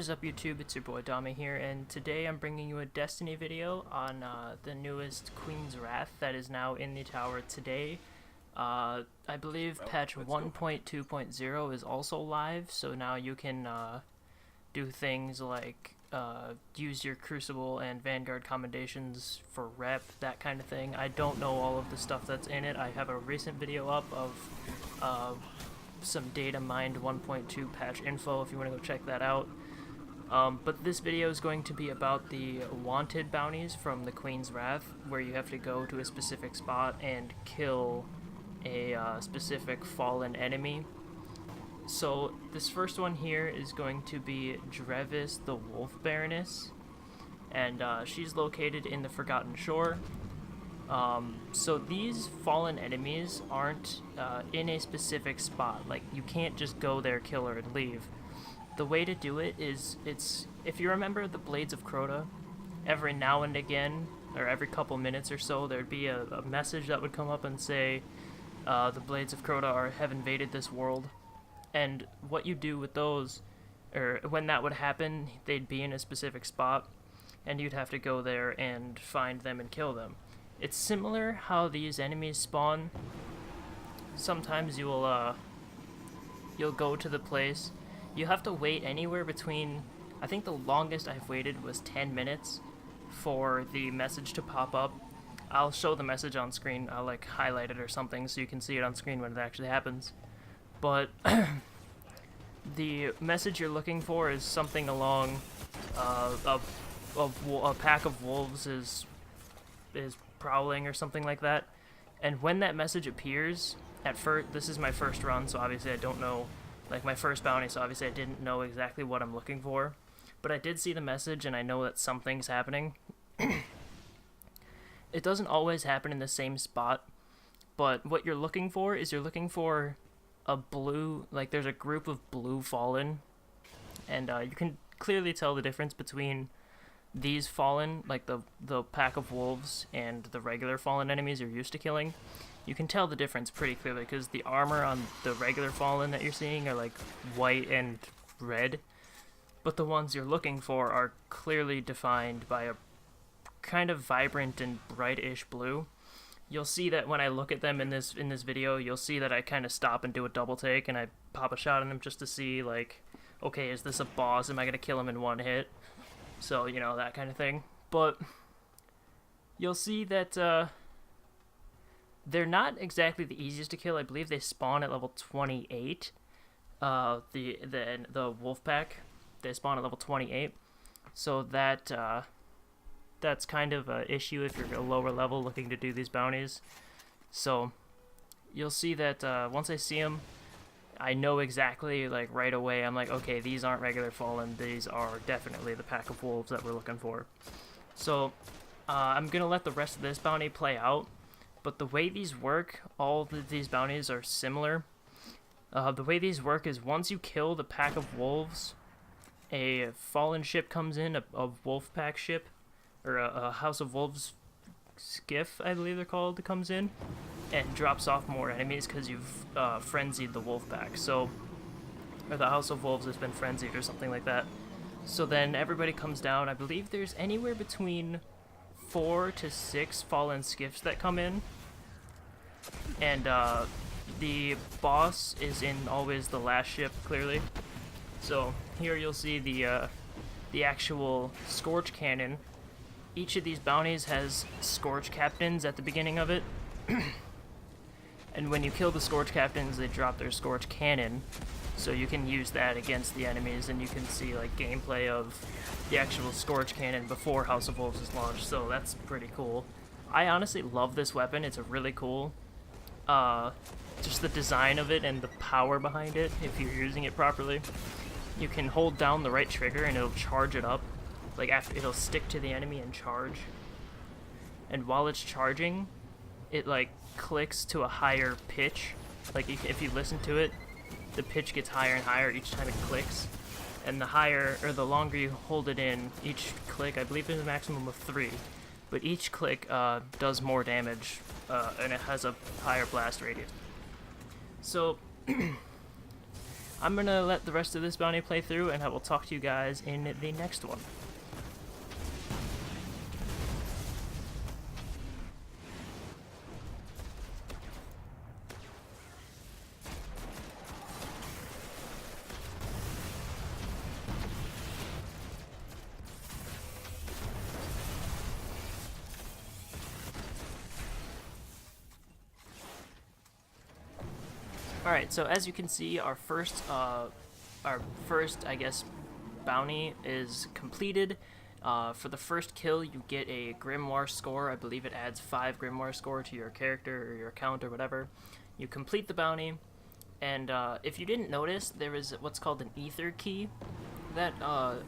is up, YouTube? It's your boy Dami here, and today I'm bringing you a Destiny video on the newest Queen's Wrath that is now in the tower today. I believe patch 1.2.0 is also live, so now you can do things like use your Crucible and Vanguard commendations for rep, that kind of thing. I don't know all of the stuff that's in it. I have a recent video up of some data mined 1.2 patch info if you want to go check that out. But this video is going to be about the wanted bounties from the Queen's Wrath, where you have to go to a specific spot and kill a specific fallen enemy. So this first one here is going to be Drevis the Wolf Baroness, and she's located in the Forgotten Shore. So these fallen enemies aren't in a specific spot. Like, you can't just go there, kill her, and leave. The way to do it is, if you remember the Blades of Crota, every now and again, or every couple minutes or so, there'd be a message that would come up and say, the Blades of Crota have invaded this world. And what you do with those, or when that would happen, they'd be in a specific spot, and you'd have to go there and find them and kill them. It's similar how these enemies spawn. Sometimes you'll go to the place. You have to wait anywhere between, I think the longest I've waited was 10 minutes for the message to pop up. I'll show the message on screen. I'll like highlight it or something so you can see it on screen when it actually happens. But the message you're looking for is something along a pack of wolves is prowling or something like that. And when that message appears, at first, this is my first run, so obviously I don't know, like my first bounty, so obviously I didn't know exactly what I'm looking for. But I did see the message and I know that something's happening. It doesn't always happen in the same spot, but what you're looking for is you're looking for a blue, like there's a group of blue fallen, and you can clearly tell the difference between these fallen, like the pack of wolves, and the regular fallen enemies you're used to killing. You can tell the difference pretty clearly because the armor on the regular fallen that you're seeing are like white and red, but the ones you're looking for are clearly defined by a kind of vibrant and brightish blue. You'll see that when I look at them in this video, you'll see that I kind of stop and do a double take and I pop a shot on them just to see, like, okay, is this a boss? Am I gonna kill him in one hit? So, you know, that kind of thing. But you'll see that they're not exactly the easiest to kill. I believe they spawn at level 28. The wolf pack, they spawn at level 28. So that's kind of an issue if you're a lower level looking to do these bounties. So you'll see that once I see them, I know exactly, like right away, I'm like, okay, these aren't regular fallen, these are definitely the pack of wolves that we're looking for. So I'm gonna let the rest of this bounty play out, but the way these work, all of these bounties are similar. The way these work is once you kill the pack of wolves, a fallen ship comes in, a wolf pack ship, or a House of Wolves skiff, I believe they're called, comes in and drops off more enemies because you've frenzied the wolf pack. So, or the House of Wolves has been frenzied or something like that. So then everybody comes down. I believe there's anywhere between 4 to 6 fallen skiffs that come in, and the boss is in always the last ship, clearly. So here you'll see the actual Scorch Cannon. Each of these bounties has Scorch Captains at the beginning of it. And when you kill the Scorch Captains, they drop their Scorch Cannon. So you can use that against the enemies, and you can see like gameplay of the actual Scorch Cannon before House of Wolves is launched. So that's pretty cool. I honestly love this weapon. It's a really cool. Just the design of it and the power behind it, if you're using it properly. You can hold down the right trigger and it'll charge it up. Like, after, it'll stick to the enemy and charge. And while it's charging, it like clicks to a higher pitch. Like, if you listen to it, the pitch gets higher and higher each time it clicks. And the higher, or the longer you hold it in, each click, I believe there's a maximum of 3, but each click does more damage, and it has a higher blast radius. So I'm going to let the rest of this bounty play through, and I will talk to you guys in the next one. Alright, so as you can see, our first, I guess, bounty is completed. For the first kill, you get a Grimoire score. I believe it adds 5 Grimoire score to your character or your account or whatever. You complete the bounty, and if you didn't notice, there is what's called an ether key that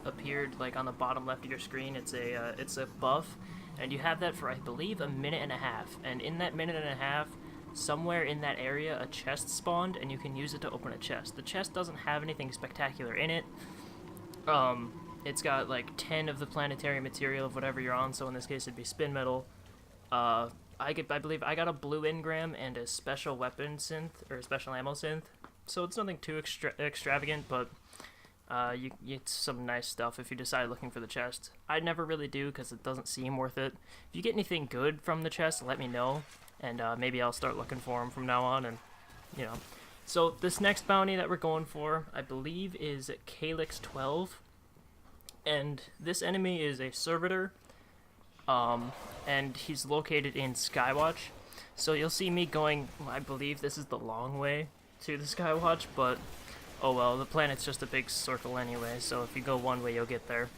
appeared like on the bottom left of your screen. It's a buff, and you have that for, I believe, a minute and a half. And in that minute and a half, somewhere in that area, a chest spawned, and you can use it to open a chest. The chest doesn't have anything spectacular in it. It's got like 10 of the planetary material of whatever you're on, so in this case it'd be spin metal. I believe I got a blue engram and a special weapon synth, or a special ammo synth, so it's nothing too extravagant, but you get some nice stuff if you decide looking for the chest. I never really do because it doesn't seem worth it. If you get anything good from the chest, let me know. And maybe I'll start looking for them from now on, and, you know. So this next bounty that we're going for, I believe, is Calyx 12. And this enemy is a servitor, and he's located in Skywatch. So you'll see me going, I believe this is the long way to the Skywatch, but oh well, the planet's just a big circle anyway, so if you go one way, you'll get there.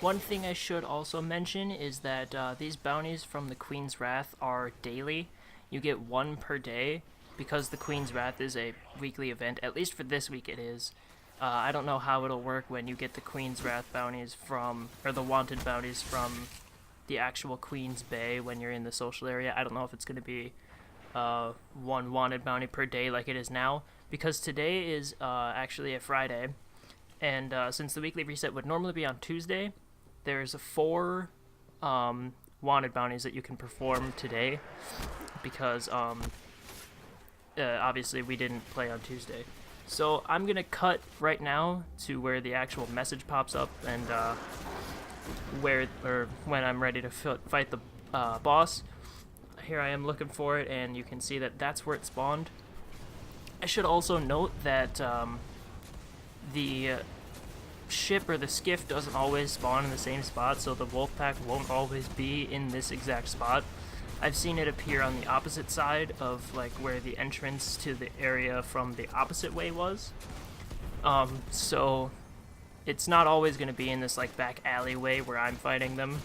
One thing I should also mention is that these bounties from the Queen's Wrath are daily. You get 1 per day, because the Queen's Wrath is a weekly event. At least for this week it is. I don't know how it'll work when you get the Queen's Wrath bounties from, or the wanted bounties from the actual Queen's Bay when you're in the social area. I don't know if it's going to be 1 wanted bounty per day like it is now, because today is actually a Friday, and since the weekly reset would normally be on Tuesday, there's 4 wanted bounties that you can perform today, because obviously we didn't play on Tuesday. So I'm gonna cut right now to where the actual message pops up, and when I'm ready to fight the boss. Here I am looking for it, and you can see that that's where it spawned. I should also note that the ship or the skiff doesn't always spawn in the same spot, so the wolf pack won't always be in this exact spot. I've seen it appear on the opposite side of like where the entrance to the area from the opposite way was. So it's not always going to be in this like back alleyway where I'm fighting them.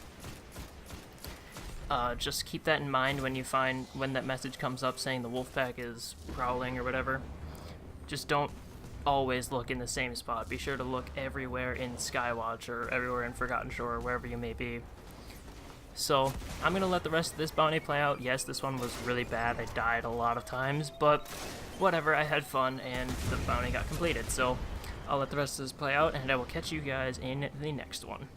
Just keep that in mind when that message comes up saying the wolf pack is prowling or whatever. Just don't always look in the same spot. Be sure to look everywhere in Skywatch or everywhere in Forgotten Shore or wherever you may be. So I'm going to let the rest of this bounty play out. Yes, this one was really bad. I died a lot of times, but whatever, I had fun and the bounty got completed. So I'll let the rest of this play out, and I will catch you guys in the next one.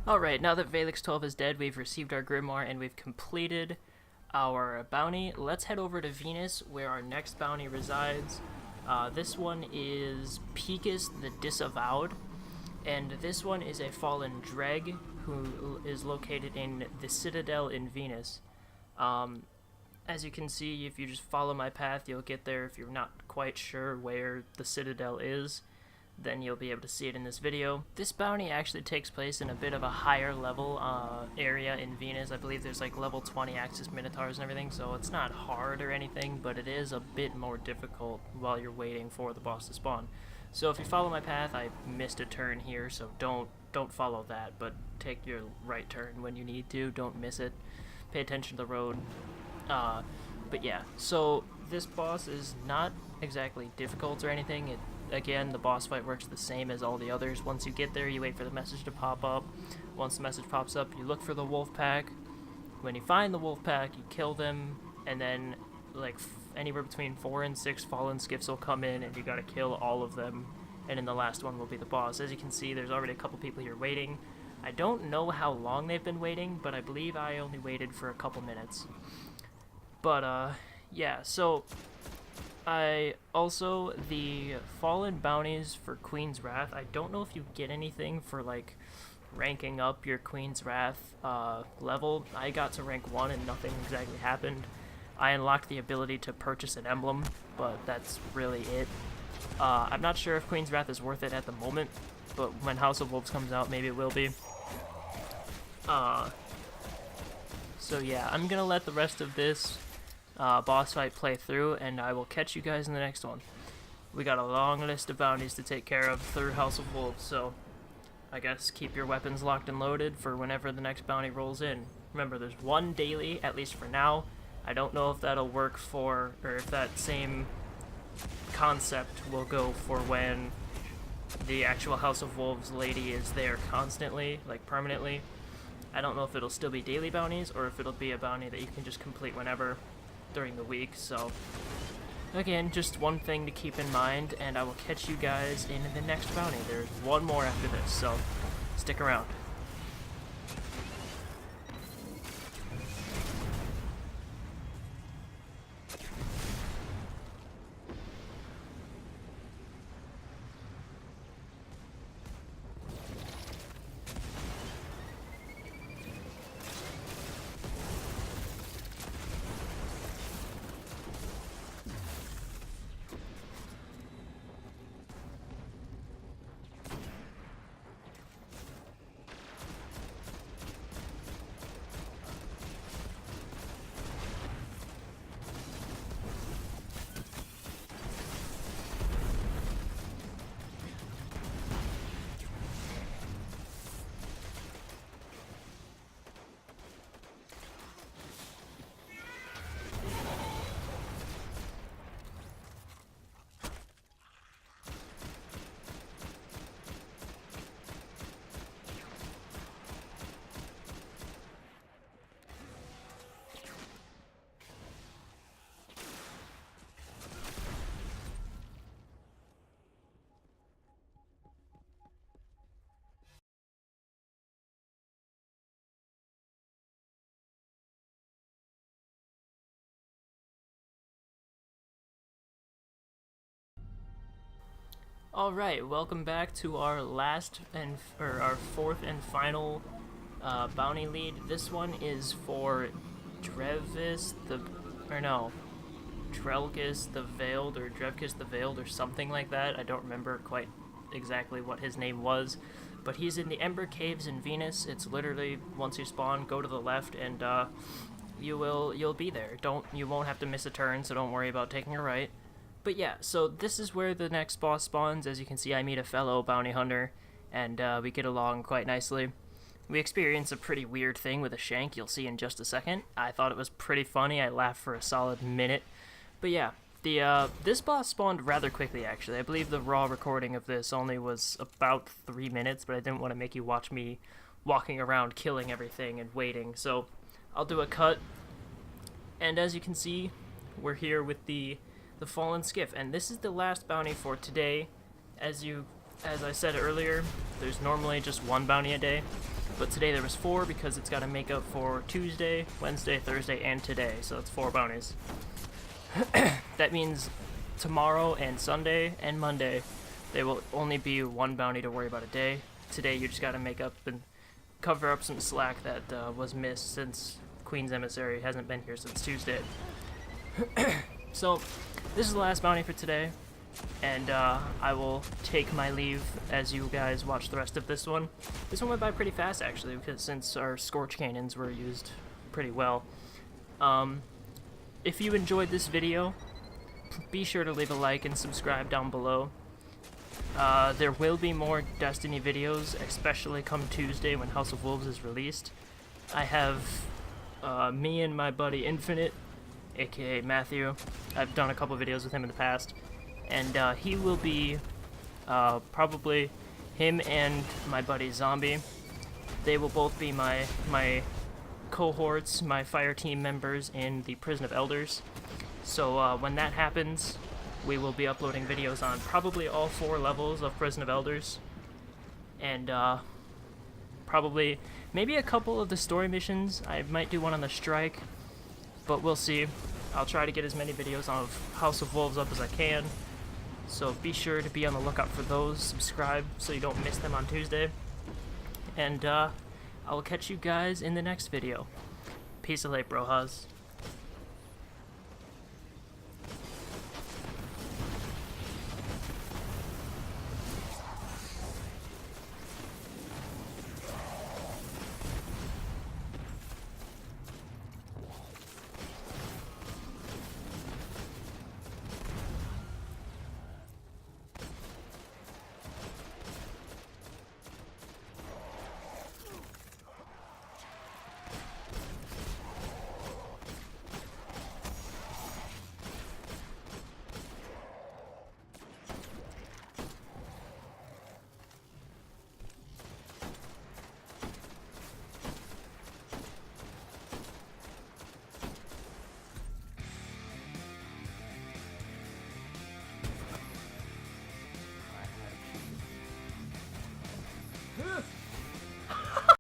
Alright, now that Valix 12 is dead, we've received our Grimoire and we've completed our bounty. Let's head over to Venus, where our next bounty resides. This one is Picus the Disavowed, and this one is a fallen Dreg who is located in the Citadel in Venus. As you can see, if you just follow my path, you'll get there. If you're not quite sure where the Citadel is, then you'll be able to see it in this video. This bounty actually takes place in a bit of a higher level area in Venus. I believe there's like level 20 Axis Minotaurs and everything, so it's not hard or anything, but it is a bit more difficult while you're waiting for the boss to spawn. So if you follow my path, I missed a turn here, so don't follow that, but take your right turn when you need to. Don't miss it. Pay attention to the road. But yeah, so this boss is not exactly difficult or anything. Again, the boss fight works the same as all the others. Once you get there, you wait for the message to pop up. Once the message pops up, you look for the wolf pack. When you find the wolf pack, you kill them, and then like anywhere between 4 and 6 fallen skiffs will come in, and you gotta kill all of them, and then the last one will be the boss. As you can see, there's already a couple people here waiting. I don't know how long they've been waiting, but I believe I only waited for a couple minutes. But yeah, so the fallen bounties for Queen's Wrath, I don't know if you get anything for like ranking up your Queen's Wrath level. I got to rank 1 and nothing exactly happened. I unlocked the ability to purchase an emblem, but that's really it. I'm not sure if Queen's Wrath is worth it at the moment, but when House of Wolves comes out, maybe it will be. So yeah, I'm gonna let the rest of this boss fight play through, and I will catch you guys in the next one. We got a long list of bounties to take care of through House of Wolves, so I guess keep your weapons locked and loaded for whenever the next bounty rolls in. Remember, there's one daily, at least for now. I don't know if that'll work for, or if that same concept will go for when the actual House of Wolves lady is there constantly, like permanently. I don't know if it'll still be daily bounties, or if it'll be a bounty that you can just complete whenever during the week. So again, just one thing to keep in mind, and I will catch you guys in the next bounty. There's one more after this, so stick around. Alright, welcome back to our our fourth and final bounty lead. This one is for Drevkis the Veiled, or Drevkis the Veiled, or something like that. I don't remember quite exactly what his name was, but he's in the Ember Caves in Venus. It's literally, once you spawn, go to the left, and you'll be there. You won't have to miss a turn, so don't worry about taking a right. But yeah, so this is where the next boss spawns. As you can see, I meet a fellow bounty hunter, and we get along quite nicely. We experience a pretty weird thing with a shank, you'll see in just a second. I thought it was pretty funny. I laughed for a solid minute. But yeah, this boss spawned rather quickly, actually. I believe the raw recording of this only was about 3 minutes, but I didn't want to make you watch me walking around killing everything and waiting, so I'll do a cut. And as you can see, we're here with the fallen skiff, and this is the last bounty for today. As I said earlier, there's normally just one bounty a day, but today there was 4 because it's got to make up for Tuesday, Wednesday, Thursday, and today, so it's 4 bounties. That means tomorrow and Sunday and Monday, there will only be 1 bounty to worry about a day. Today you just got to make up and cover up some slack that was missed since Queen's Emissary hasn't been here since Tuesday. So, this is the last bounty for today, and I will take my leave as you guys watch the rest of this one. This one went by pretty fast, actually, because since our Scorch Cannons were used pretty well. If you enjoyed this video, be sure to leave a like and subscribe down below. There will be more Destiny videos, especially come Tuesday when House of Wolves is released. I have me and my buddy Infinite, aka Matthew. I've done a couple videos with him in the past, and he will be probably him and my buddy Zombie. They will both be my cohorts, my fire team members in the Prison of Elders. So when that happens, we will be uploading videos on probably all 4 levels of Prison of Elders, and probably maybe a couple of the story missions. I might do one on the strike, but we'll see. I'll try to get as many videos of House of Wolves up as I can, so be sure to be on the lookout for those. Subscribe so you don't miss them on Tuesday, and I'll catch you guys in the next video. Peace of late, brohas.